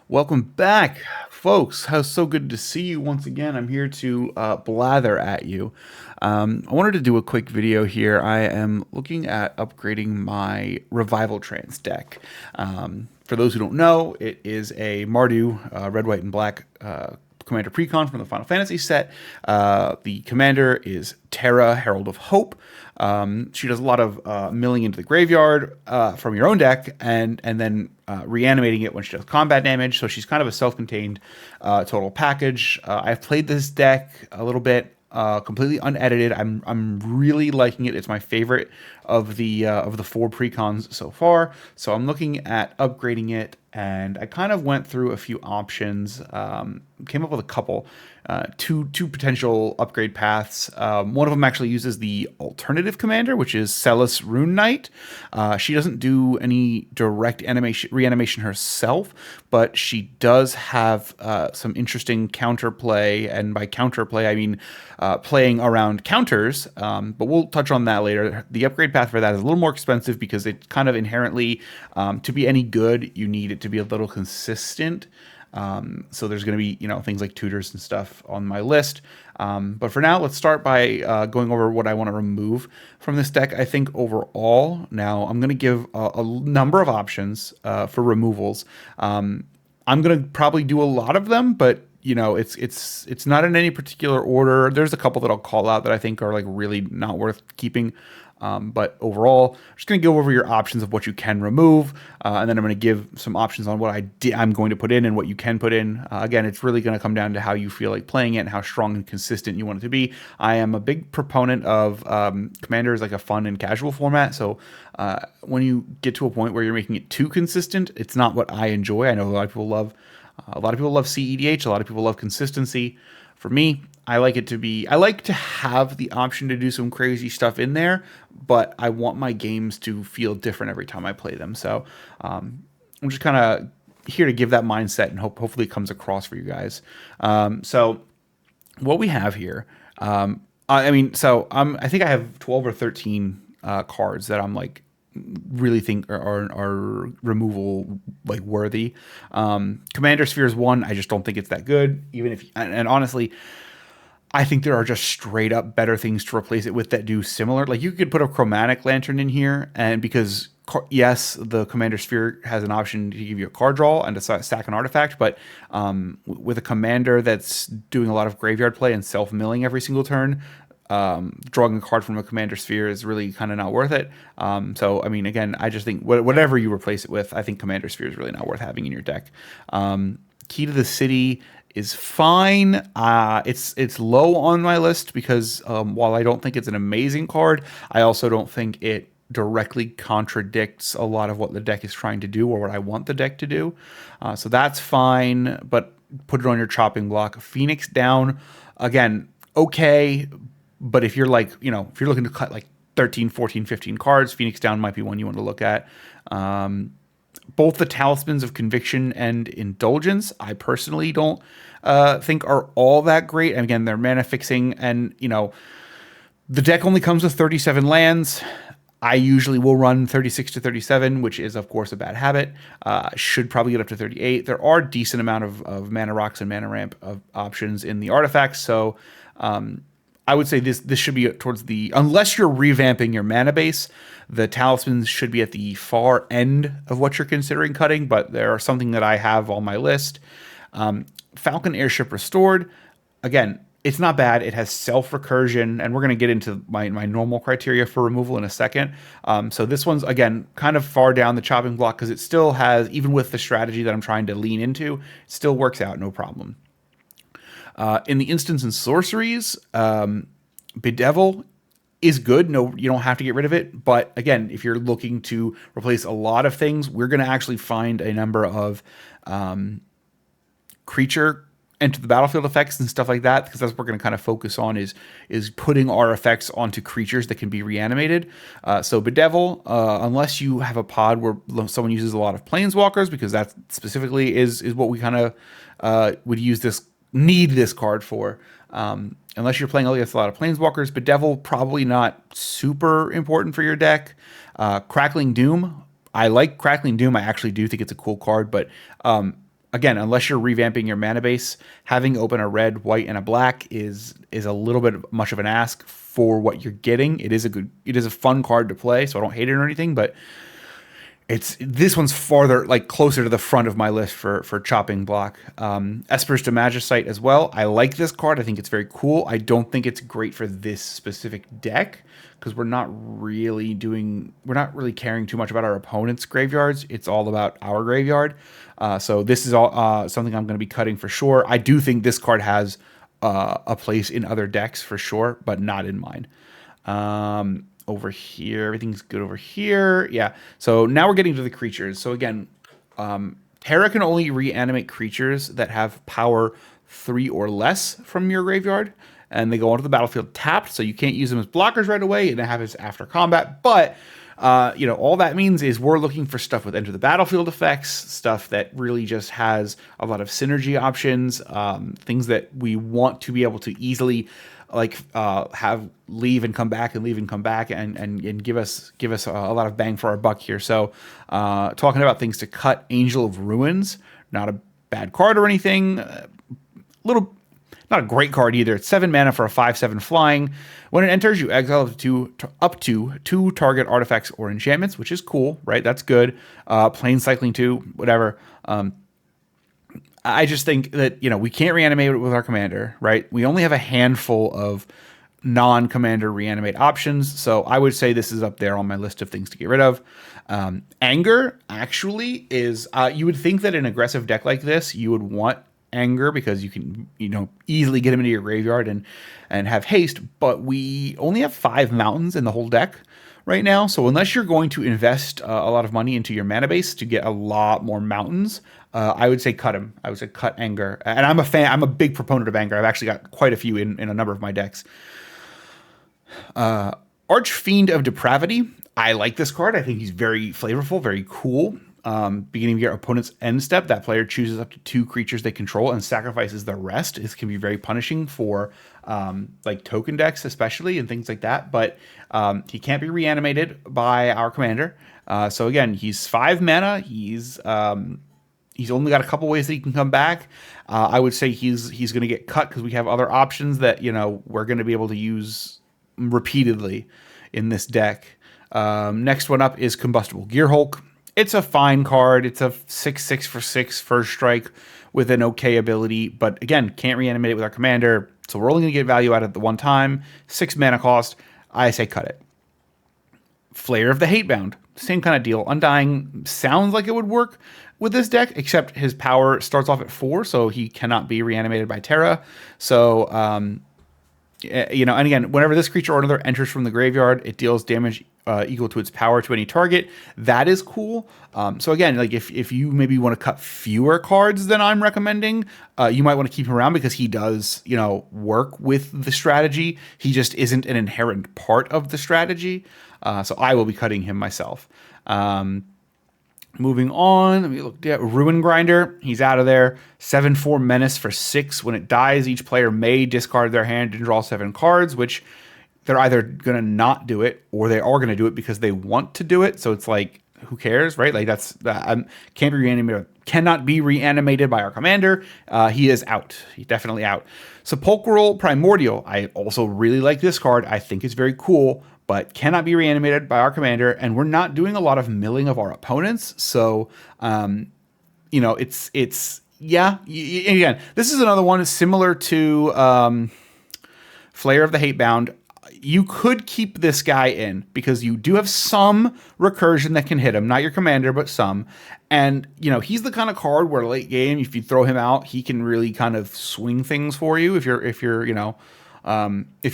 Welcome back, folks. How so good to see you once again. I'm here to blather at you. I wanted to do a quick video here. I am looking at upgrading my Revival Trance deck. For those who don't know, it is a Mardu red, white, and black Commander precon from the Final Fantasy set. The commander is Terra, Herald of Hope. She does a lot of milling into the graveyard from your own deck, and then reanimating it when she does combat damage. So she's kind of a self-contained total package. I've played this deck a little bit. Completely unedited. I'm really liking it. It's my favorite of the four precons so far. So I'm looking at upgrading it, and I kind of went through a few options. Came up with a couple, two potential upgrade paths. One of them actually uses the alternative commander, which is Celes Rune Knight. She doesn't do any direct reanimation herself, but she does have some interesting counterplay, and by counterplay I mean playing around counters. But we'll touch on that later. The upgrade path for that is a little more expensive because it kind of inherently, to be any good, you need it to be a little consistent. So there's going to be, things like tutors and stuff on my list. But for now, let's start by going over what I want to remove from this deck. I think overall, now I'm going to give a number of options for removals. I'm going to probably do a lot of them, but it's not in any particular order. There's a couple that I'll call out that I think are like really not worth keeping. But overall, I'm just going to go over your options of what you can remove, and then I'm going to give some options on what I'm going to put in and what you can put in. Again, it's really going to come down to how you feel like playing it and how strong and consistent you want it to be. I am a big proponent of Commander as like a fun and casual format, so when you get to a point where you're making it too consistent, it's not what I enjoy. I know a lot of people love CEDH, a lot of people love consistency. For me, I like to have the option to do some crazy stuff in there, but I want my games to feel different every time I play them. So I'm just kind of here to give that mindset, and hopefully it comes across for you guys. So what we have here, I think I have 12 or 13 cards that I'm like really think are removal like worthy. Commander Sphere is one. I just don't think it's that good. Even if, and honestly, I think there are just straight up better things to replace it with that do similar. Like you could put a chromatic lantern in here, and because yes, the Commander Sphere has an option to give you a card draw and to stack an artifact, but with a commander that's doing a lot of graveyard play and self milling every single turn, drawing a card from a Commander Sphere is really kind of not worth it. So, I mean, again, I just think whatever you replace it with, I think Commander Sphere is really not worth having in your deck. Key to the City is fine. It's low on my list because while I don't think it's an amazing card, I also don't think it directly contradicts a lot of what the deck is trying to do or what I want the deck to do. So that's fine, but put it on your chopping block. Phoenix Down, again, okay, but if you're like, if you're looking to cut like 13, 14, 15 cards, Phoenix Down might be one you want to look at. Both the Talismans of Conviction and Indulgence, I personally don't think are all that great. And again, they're mana fixing, and the deck only comes with 37 lands. I usually will run 36 to 37, which is of course a bad habit. Should probably get up to 38. There are a decent amount of mana rocks and mana ramp of options in the artifacts, so I would say this should be towards unless you're revamping your mana base, the Talismans should be at the far end of what you're considering cutting, but there are something that I have on my list. Falcon Airship Restored, again, it's not bad. It has self-recursion, and we're going to get into my normal criteria for removal in a second. So this one's, again, kind of far down the chopping block because it still has, even with the strategy that I'm trying to lean into, it still works out no problem. In the instants and sorceries, Bedevil is good. No, you don't have to get rid of it. But again, if you're looking to replace a lot of things, we're going to actually find a number of creature enter the battlefield effects and stuff like that, because that's what we're going to kind of focus on is putting our effects onto creatures that can be reanimated. So Bedevil, unless you have a pod where someone uses a lot of planeswalkers, because that specifically is what we kind of would need this card for. Unless you're playing against a lot of planeswalkers, Bedevil probably not super important for your deck. Crackling Doom, I like Crackling Doom. I actually do think it's a cool card, but again, unless you're revamping your mana base, having open a red, white, and a black is a little bit much of an ask for what you're getting. It is a fun card to play, so I don't hate it or anything, but this one's farther, like closer to the front of my list for chopping block. Esper's to Magicite as well. I like this card. I think it's very cool. I don't think it's great for this specific deck because we're not really caring too much about our opponent's graveyards. It's all about our graveyard. So this is all something I'm going to be cutting for sure. I do think this card has a place in other decks for sure, but not in mine. Over here, everything's good over here. Yeah. So now we're getting to the creatures. So again, Terra can only reanimate creatures that have power 3 or less from your graveyard, and they go onto the battlefield tapped. So you can't use them as blockers right away, and it happens after combat. But all that means is we're looking for stuff with enter the battlefield effects, stuff that really just has a lot of synergy options, things that we want to be able to easily have leave and come back and leave and come back and give us a lot of bang for our buck here. So talking about things to cut, Angel of Ruins, not a bad card or anything. Not a great card either. It's 7 mana for a 5/7 flying. When it enters, you exile up to 2 target artifacts or enchantments, which is cool, right? That's good. Plane cycling 2, whatever. I just think that, we can't reanimate it with our commander, right? We only have a handful of non-commander reanimate options, so I would say this is up there on my list of things to get rid of. Anger actually is, you would think that in an aggressive deck like this, you would want Anger because you can, easily get him into your graveyard and have haste, but we only have 5 mountains in the whole deck right now. So unless you're going to invest a lot of money into your mana base to get a lot more mountains, I would say cut him. I would say cut Anger. And I'm a fan. I'm a big proponent of Anger. I've actually got quite a few in a number of my decks. Archfiend of Depravity. I like this card. I think he's very flavorful, very cool. Beginning of your opponent's end step, that player chooses up to 2 creatures they control and sacrifices the rest. This can be very punishing for like token decks, especially, and things like that. But he can't be reanimated by our commander. So again, he's 5 mana. He's only got a couple ways that he can come back. I would say he's going to get cut because we have other options that we're going to be able to use repeatedly in this deck. Next one up is Combustible Gearhulk. It's a fine card. It's a 6/6 for 6 first strike with an okay ability, but again, can't reanimate it with our commander, so we're only going to get value out of it the one time. 6 mana cost. I say cut it. Flayer of the Hatebound. Same kind of deal. Undying sounds like it would work with this deck, except his power starts off at 4, so he cannot be reanimated by Terra. So, and again, whenever this creature or another enters from the graveyard, it deals damage equal to its power to any target. That is cool. So again, like if you maybe want to cut fewer cards than I'm recommending, you might want to keep him around because he does, work with the strategy. He just isn't an inherent part of the strategy. So I will be cutting him myself. Moving on, let me look at Ruin Grinder. He's out of there. 7/4 Menace for 6. When it dies, each player may discard their hand and draw 7 cards, which they're either going to not do it or they are going to do it because they want to do it. So it's like, who cares, right? Like cannot be reanimated by our commander. He is out. He's definitely out. Sepulchral Primordial. I also really like this card. I think it's very cool, but cannot be reanimated by our commander. And we're not doing a lot of milling of our opponents. So, again, this is another one similar to Flayer of the Hatebound. You could keep this guy in because you do have some recursion that can hit him, not your commander, but some. And, he's the kind of card where late game, if you throw him out, he can really kind of swing things for you if your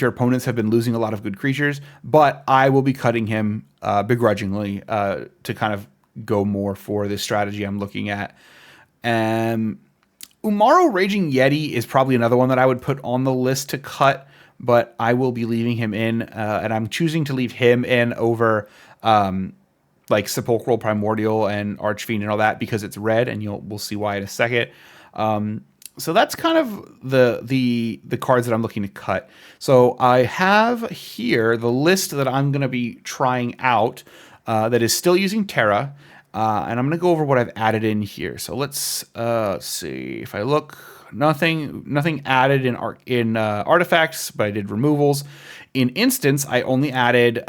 opponents have been losing a lot of good creatures. But I will be cutting him begrudgingly to kind of go more for this strategy I'm looking at. Umaro Raging Yeti is probably another one that I would put on the list to cut, but I will be leaving him in, and I'm choosing to leave him in over like Sepulchral Primordial and Archfiend and all that because it's red, and we'll see why in a second. So that's kind of the cards that I'm looking to cut. So I have here the list that I'm going to be trying out that is still using Terra. And I'm going to go over what I've added in here. So let's see. If I look, nothing added in artifacts, but I did removals. In instance, I only added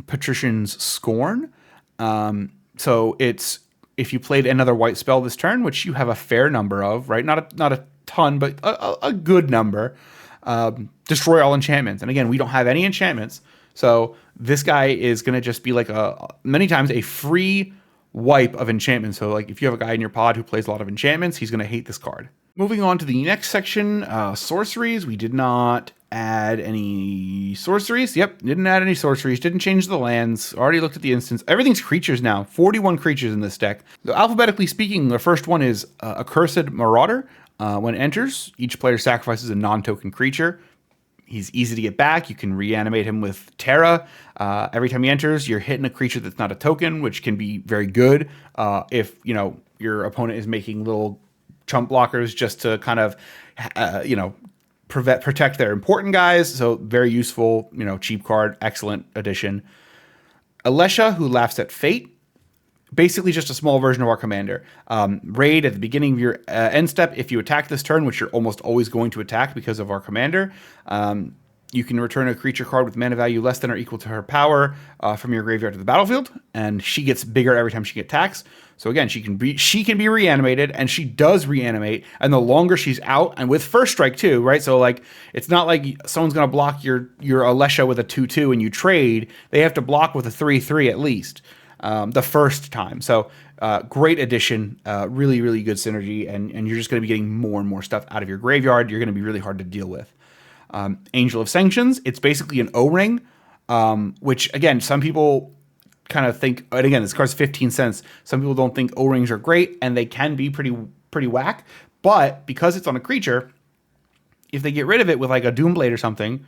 Patrician's Scorn. So it's if you played another white spell this turn, which you have a fair number of, right? Not a ton, but a good number. Destroy all enchantments. And again, we don't have any enchantments. So this guy is going to just be like many times a free wipe of enchantments. So like if you have a guy in your pod who plays a lot of enchantments, he's going to hate this card. Moving on to the next section, sorceries. We did not add any sorceries. Yep, didn't add any sorceries. Didn't change the lands. Already looked at the instance. Everything's creatures now. 41 creatures in this deck. So alphabetically speaking, the first one is Accursed Marauder. When it enters, each player sacrifices a non-token creature. He's easy to get back. You can reanimate him with Terra. Every time he enters, you're hitting a creature that's not a token, which can be very good if your opponent is making little chump blockers just to kind of protect their important guys. So very useful, cheap card, excellent addition. Alesha, who laughs at fate. Basically just a small version of our commander. Raid at the beginning of your end step. If you attack this turn, which you're almost always going to attack because of our commander, you can return a creature card with mana value less than or equal to her power from your graveyard to the battlefield, and she gets bigger every time she attacks. So again, she can be reanimated, and she does reanimate. And the longer she's out, and with first strike too, right? So like it's not like someone's gonna block your Alesha with a 2/2 and you trade. They have to block with a 3/3 at least. The first time. So great addition, really, really good synergy, and you're just going to be getting more and more stuff out of your graveyard. You're going to be really hard to deal with. Angel of Sanctions, it's basically an O-ring, which, again, some people kind of think, and again, this card's 15 cents. Some people don't think O-rings are great, and they can be pretty whack, but because it's on a creature, if they get rid of it with like a Doomblade or something,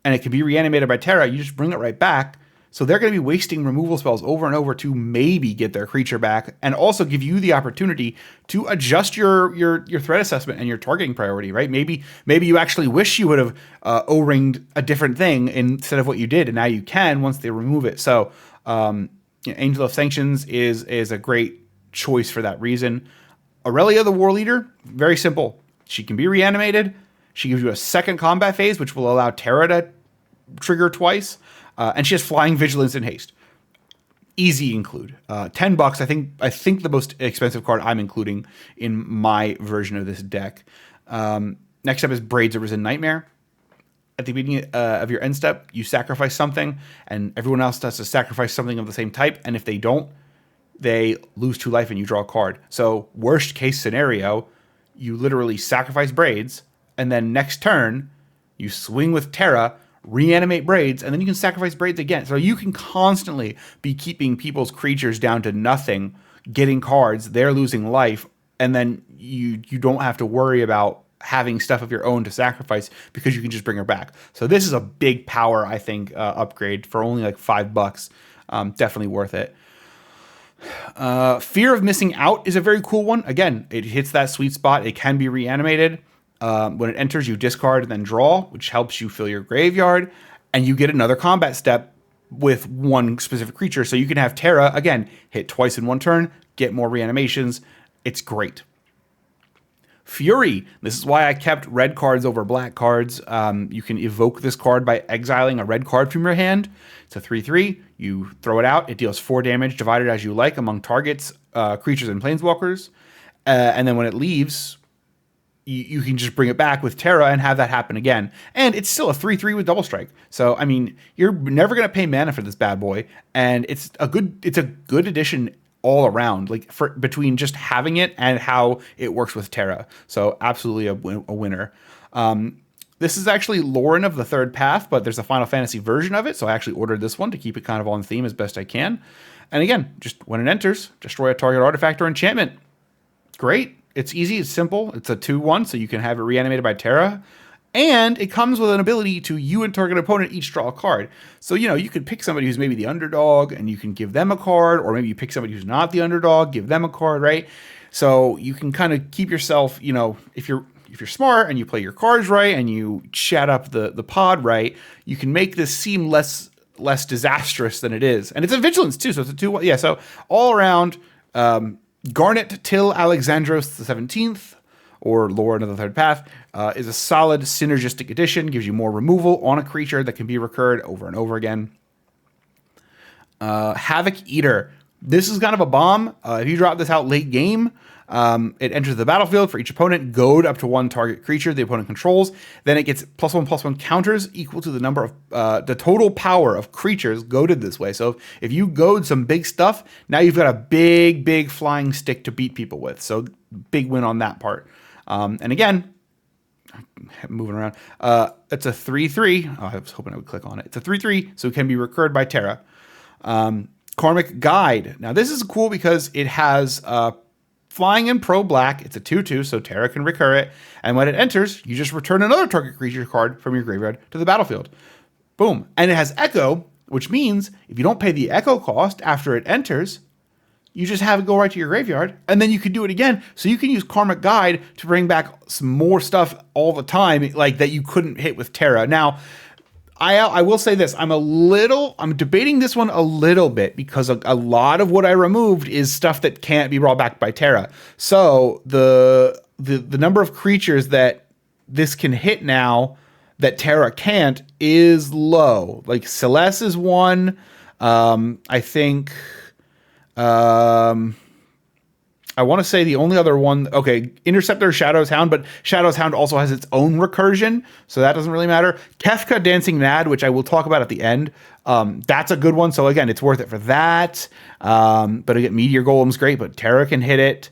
and it can be reanimated by Terra, you just bring it right back. So they're going to be wasting removal spells over and over to maybe get their creature back, and also give you the opportunity to adjust your threat assessment and your targeting priority, right? Maybe you actually wish you would have O-ringed a different thing instead of what you did, and now you can once they remove it. So Angel of Sanctions is a great choice for that reason. Aurelia, the War Leader, very simple. She can be reanimated. She gives you a second combat phase, which will allow Terra to trigger twice. And she has Flying, Vigilance, and Haste. Easy include. $10. I think the most expensive card I'm including in my version of this deck. Next up is Braids of Risen Nightmare. At the beginning of your end step, you sacrifice something, and everyone else has to sacrifice something of the same type. And if they don't, they lose 2 life and you draw a card. So worst case scenario, you literally sacrifice Braids, and then next turn, you swing with Terra, reanimate Braids, and then you can sacrifice Braids again. So you can constantly be keeping people's creatures down to nothing, getting cards, they're losing life, and then you don't have to worry about having stuff of your own to sacrifice because you can just bring her back. So this is a big power, I think, upgrade for only like $5. Definitely worth it. Fear of Missing Out is a very cool one. Again, it hits that sweet spot. It can be reanimated. When it enters, you discard and then draw, which helps you fill your graveyard, and you get another combat step with one specific creature. So you can have Terra, again, hit twice in one turn, get more reanimations. It's great. Fury. This is why I kept red cards over black cards. You can evoke this card by exiling a red card from your hand. It's a 3/3. You throw it out. It deals 4 damage, divided as you like among targets, creatures, and planeswalkers. And then when it leaves, you can just bring it back with Terra and have that happen again. And it's still a 3/3 with double strike. So, I mean, you're never going to pay mana for this bad boy. And it's a good addition all around, like between just having it and how it works with Terra. So absolutely a winner. This is actually Lauren of the Third Path, but there's a Final Fantasy version of it. So I actually ordered this one to keep it kind of on theme as best I can. And again, just when it enters, destroy a target artifact or enchantment. Great. It's easy. It's simple. It's a 2/1, so you can have it reanimated by Terra. And it comes with an ability to you and target opponent each draw a card. So, you could pick somebody who's maybe the underdog and you can give them a card, or maybe you pick somebody who's not the underdog, give them a card, right? So you can kind of keep yourself, if you're smart and you play your cards right and you chat up the pod right, you can make this seem less less disastrous than it is. And it's a vigilance too, so it's a 2/1. Yeah, so all around, Garnet Till Alexandros the 17th, or Lord of the Third Path, is a solid synergistic addition, gives you more removal on a creature that can be recurred over and over again. Havoc Eater. This is kind of a bomb. If you drop this out late game, it enters the battlefield for each opponent, goad up to 1 target creature the opponent controls. Then it gets +1/+1 counters equal to the number of the total power of creatures goaded this way. So if you goad some big stuff, now you've got a big flying stick to beat people with. So big win on that part. And again, moving around, it's a 3/3. Oh, I was hoping I would click on it. It's a 3/3, so it can be recurred by Terra. Karmic Guide. Now this is cool because it has flying in pro black. It's a 2/2, so Terra can recur it. And when it enters, you just return another target creature card from your graveyard to the battlefield. Boom. And it has Echo, which means if you don't pay the Echo cost after it enters, you just have it go right to your graveyard, and then you can do it again. So you can use Karmic Guide to bring back some more stuff all the time, like that you couldn't hit with Terra. Now, I will say this: I'm debating this one a little bit because a lot of what I removed is stuff that can't be brought back by Terra. So the number of creatures that this can hit now that Terra can't is low. Like Celes is one. I think. I want to say the only other one, okay, Interceptor, Shadow's Hound, but Shadow's Hound also has its own recursion, so that doesn't really matter. Kefka Dancing Mad, which I will talk about at the end, that's a good one, so again, it's worth it for that. But again, Meteor Golem's great, but Terra can hit it.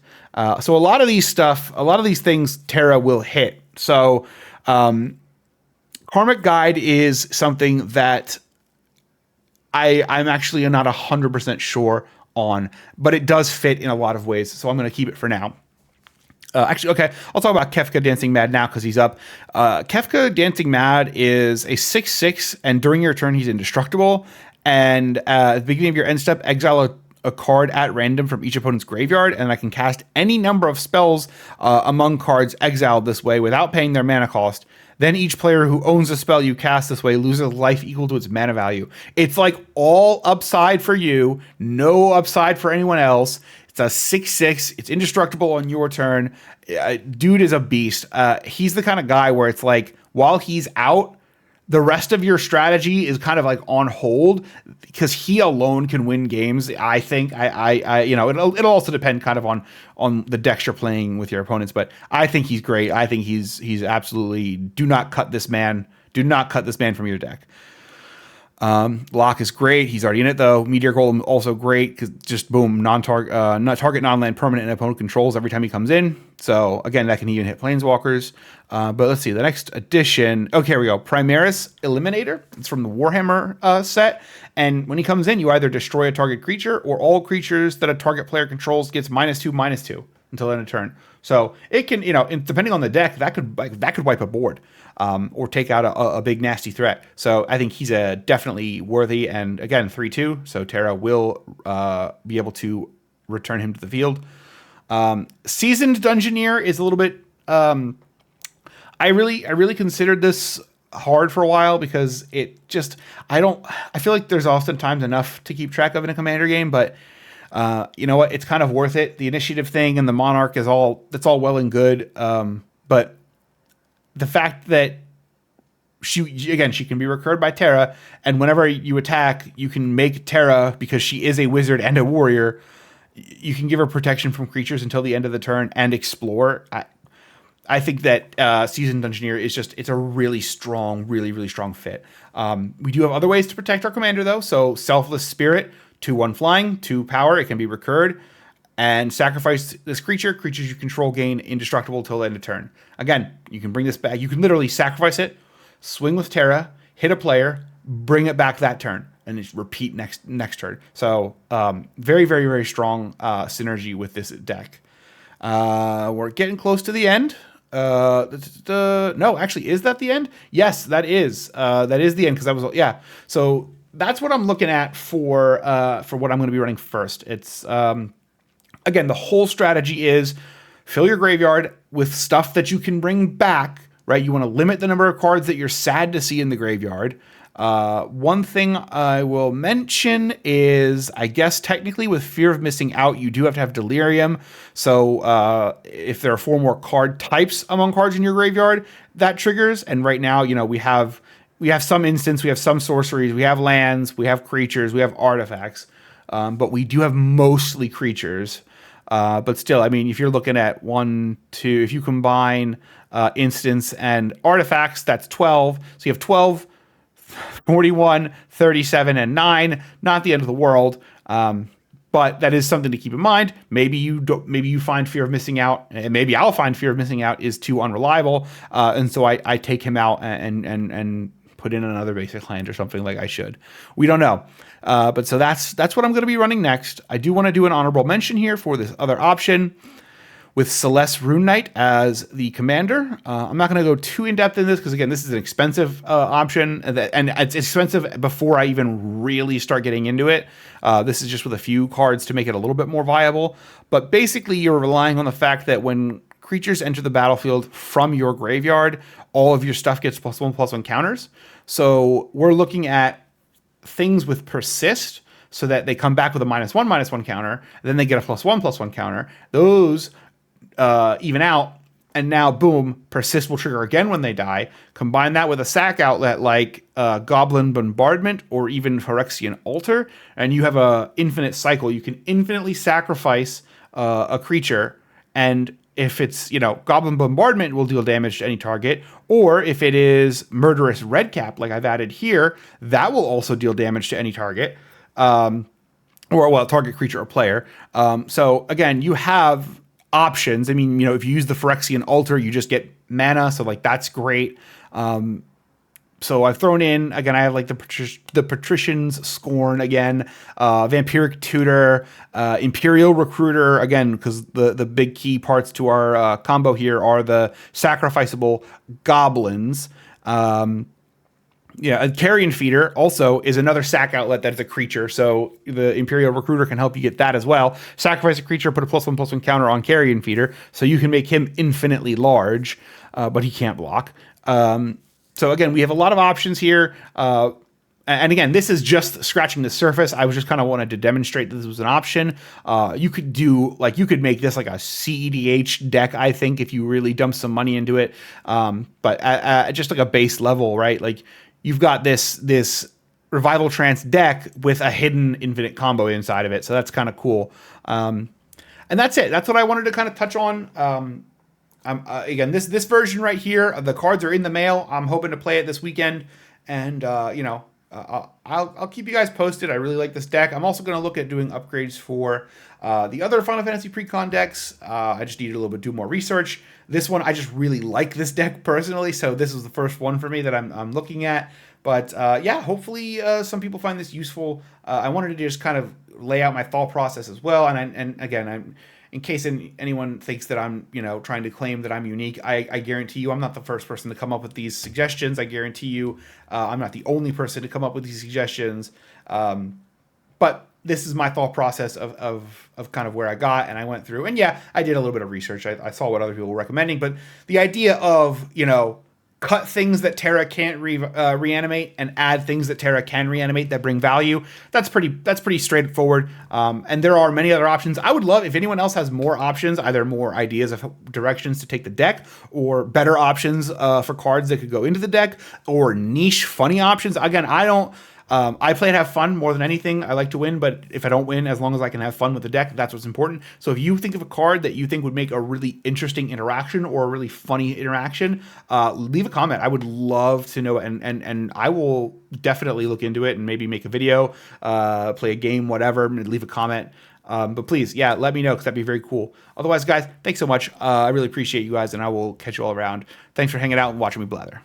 So a lot of these things Terra will hit. So Karmic Guide is something that I'm actually not 100% sure on, but it does fit in a lot of ways, so I'm going to keep it for now. Actually, okay, I'll talk about Kefka Dancing Mad now because he's up. Kefka Dancing Mad is a 6/6, and during your turn, he's indestructible. And at the beginning of your end step, exile a card at random from each opponent's graveyard, and I can cast any number of spells among cards exiled this way without paying their mana cost. Then each player who owns a spell you cast this way loses life equal to its mana value. It's like all upside for you, no upside for anyone else. It's a 6/6. It's indestructible on your turn. Dude is a beast. He's the kind of guy where it's like, while he's out, the rest of your strategy is kind of like on hold because he alone can win games. I think it'll also depend kind of on the decks you're playing with your opponents, but I think he's great. I think he's absolutely, do not cut this man from your deck. Lock is great. He's already in it though. Meteor Golem also great because just boom, target non-land permanent and opponent controls every time he comes in. So again, that can even hit planeswalkers. But let's see the next edition. Okay, here we go. Primaris Eliminator. It's from the Warhammer set. And when he comes in, you either destroy a target creature or all creatures that a target player controls gets -2/-2 until end of turn. So it can, depending on the deck, that could wipe a board. Or take out a big nasty threat. So I think he's definitely worthy. And again, 3/2. So Terra will be able to return him to the field. Seasoned Dungeoneer is a little bit. I really considered this hard for a while because it just I feel like there's oftentimes enough to keep track of in a Commander game, but you know what? It's kind of worth it. The initiative thing and the Monarch that's all well and good, but the fact that she can be recurred by Terra, and whenever you attack, you can make Terra, because she is a wizard and a warrior, you can give her protection from creatures until the end of the turn and explore. I think that Seasoned Dungeoneer it's a really strong fit. We do have other ways to protect our commander though. So Selfless Spirit, 2/1 flying, 2 power, it can be recurred. And sacrifice this creature. Creatures you control gain indestructible till the end of turn. Again, you can bring this back. You can literally sacrifice it, swing with Terra, hit a player, bring it back that turn, and just repeat next turn. So very strong synergy with this deck. We're getting close to the end. No, actually, is that the end? Yes, that is the end, because that was So that's what I'm looking at for what I'm going to be running first. It's again, the whole strategy is fill your graveyard with stuff that you can bring back, right? You want to limit the number of cards that you're sad to see in the graveyard. One thing I will mention is, I guess technically with Fear of Missing Out, you do have to have Delirium. So if there are 4 more card types among cards in your graveyard, that triggers. And right now, you know, we have some instants, we have some sorceries, we have lands, we have creatures, we have artifacts, but we do have mostly creatures. But still, I mean, if you're looking at 1, 2, if you combine instants and artifacts, that's 12. So you have 12, 41, 37, and 9. Not the end of the world, but that is something to keep in mind. Maybe you find Fear of Missing Out, and maybe I'll find Fear of Missing Out is too unreliable, and so I take him out and put in another basic land or something like I should. We don't know. But so that's what I'm going to be running next. I do want to do an honorable mention here for this other option with Celes Rune Knight as the commander. I'm not going to go too in-depth in this because, again, this is an expensive option, and it's expensive before I even really start getting into it. This is just with a few cards to make it a little bit more viable. But basically, you're relying on the fact that when creatures enter the battlefield from your graveyard, all of your stuff gets +1/+1 counters. So we're looking at things with persist, so that they come back with a -1/-1 counter, then they get a +1/+1 counter. Those even out, and now boom, persist will trigger again when they die. Combine that with a sack outlet like Goblin Bombardment or even Phyrexian Altar, and you have a infinite cycle. You can infinitely sacrifice a creature, and if it's, you know, Goblin Bombardment will deal damage to any target, or if it is Murderous Redcap, like I've added here, that will also deal damage to any target, or, well, target creature or player. So again, you have options. I mean, you know, if you use the Phyrexian Altar, you just get mana, so like that's great. So I've thrown in, again, I have like the Patrician's Scorn again, Vampiric Tutor, Imperial Recruiter, again, because the big key parts to our combo here are the sacrificable goblins. Yeah, a Carrion Feeder also is another sack outlet that is a creature, so the Imperial Recruiter can help you get that as well. Sacrifice a creature, put a +1/+1 counter on Carrion Feeder, so you can make him infinitely large, but he can't block. So again, we have a lot of options here. And again, this is just scratching the surface. I was just kind of wanted to demonstrate that this was an option. You could make this like a CEDH deck, I think, if you really dump some money into it. But at just like a base level, right? Like you've got this Revival Trance deck with a hidden infinite combo inside of it. So that's kind of cool. And that's it. That's what I wanted to kind of touch on. Again, this version right here, the cards are in the mail. I'm hoping to play it this weekend, and you know, I'll keep you guys posted. I really like this deck. I'm also going to look at doing upgrades for the other Final Fantasy precon decks. I just need to do more research. This one, I just really like this deck personally, so this is the first one for me that I'm looking at. But yeah, hopefully some people find this useful. I wanted to just kind of lay out my thought process as well, and again, in case anyone thinks that I'm, you know, trying to claim that I'm unique, I guarantee you I'm not the first person to come up with these suggestions. I guarantee you I'm not the only person to come up with these suggestions. But this is my thought process of kind of where I got, and I went through. And yeah, I did a little bit of research. I saw what other people were recommending. But the idea of, you know, cut things that Terra can't reanimate and add things that Terra can reanimate that bring value. That's pretty straightforward. And there are many other options. I would love if anyone else has more options, either more ideas of directions to take the deck, or better options for cards that could go into the deck, or niche funny options. Again, I play and have fun more than anything. I like to win, but if I don't win, as long as I can have fun with the deck, that's what's important. So if you think of a card that you think would make a really interesting interaction or a really funny interaction, leave a comment. I would love to know it, and I will definitely look into it and maybe make a video, play a game, whatever, leave a comment. But please, yeah, let me know, because that'd be very cool. Otherwise, guys, thanks so much. I really appreciate you guys, and I will catch you all around. Thanks for hanging out and watching me blather.